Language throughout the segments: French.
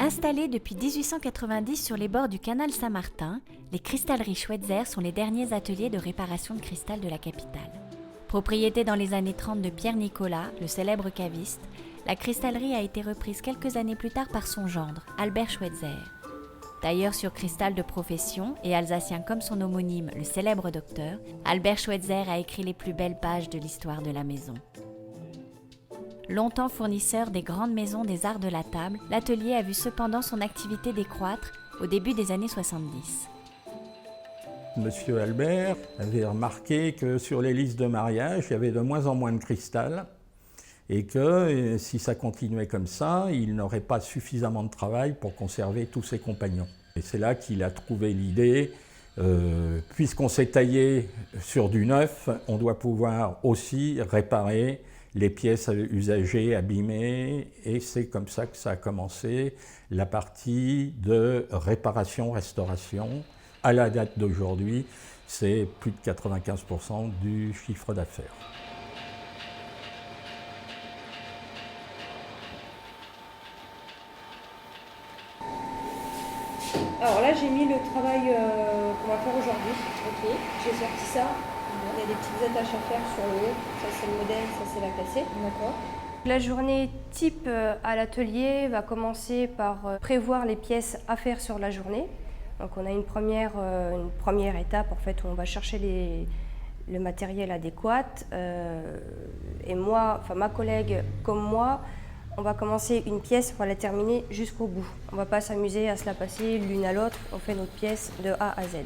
Installées depuis 1890 sur les bords du canal Saint-Martin, les cristalleries Schweitzer sont les derniers ateliers de réparation de cristal de la capitale. Propriété dans les années 30 de Pierre Nicolas, le célèbre caviste, la cristallerie a été reprise quelques années plus tard par son gendre, Albert Schweitzer. Tailleur sur cristal de profession et alsacien comme son homonyme, le célèbre docteur, Albert Schweitzer a écrit les plus belles pages de l'histoire de la maison. Longtemps fournisseur des grandes maisons des arts de la table, l'atelier a vu cependant son activité décroître au début des années 70. Monsieur Albert avait remarqué que sur les listes de mariage, il y avait de moins en moins de cristal et que si ça continuait comme ça, il n'aurait pas suffisamment de travail pour conserver tous ses compagnons. Et c'est là qu'il a trouvé l'idée, puisqu'on s'est taillé sur du neuf, on doit pouvoir aussi réparer les pièces usagées, abîmées, et c'est comme ça que ça a commencé, la partie de réparation-restauration. À la date d'aujourd'hui, c'est plus de 95% du chiffre d'affaires. Alors là, j'ai mis le travail qu'on va faire aujourd'hui. Ok. J'ai sorti ça. Il y a des petites attaches à faire sur le haut. Ça, c'est le modèle, ça, c'est la cassée. D'accord. La journée type à l'atelier va commencer par prévoir les pièces à faire sur la journée. Donc on a une première étape en fait, où on va chercher le matériel adéquat. Et moi, enfin ma collègue comme moi, on va commencer une pièce, on va la terminer jusqu'au bout. On ne va pas s'amuser à se la passer l'une à l'autre, on fait notre pièce de A à Z.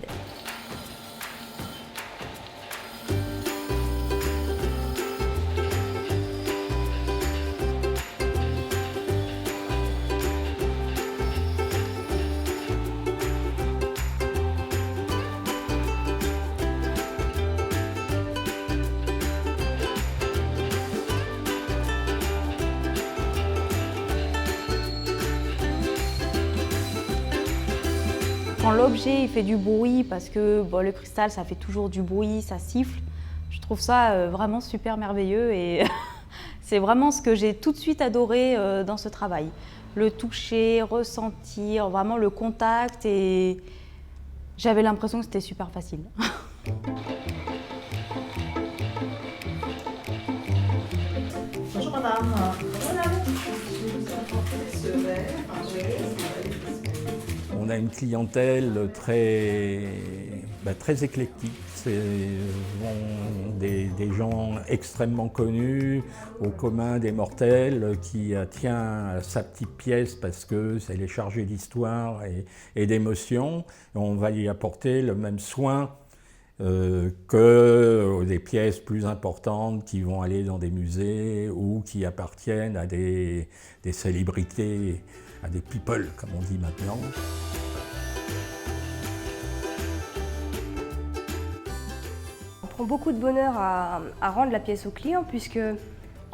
Quand l'objet il fait du bruit, parce que bon, le cristal ça fait toujours du bruit, ça siffle, je trouve ça vraiment super merveilleux et c'est vraiment ce que j'ai tout de suite adoré dans ce travail. Le toucher, ressentir, vraiment le contact et j'avais l'impression que c'était super facile. Bonjour madame. On a une clientèle très éclectique. C'est des gens extrêmement connus, au commun des mortels, qui tient sa petite pièce parce qu'elle est chargée d'histoire et d'émotion. On va y apporter le même soin que des pièces plus importantes qui vont aller dans des musées ou qui appartiennent à des célébrités, à des people, comme on dit maintenant. On prend beaucoup de bonheur à rendre la pièce au client puisque,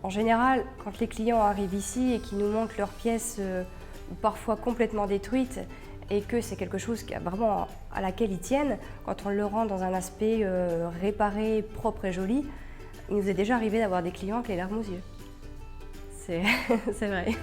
en général, quand les clients arrivent ici et qu'ils nous montrent leurs pièces parfois complètement détruites et que c'est quelque chose vraiment à laquelle ils tiennent, quand on le rend dans un aspect réparé, propre et joli, il nous est déjà arrivé d'avoir des clients avec les larmes aux yeux. C'est vrai.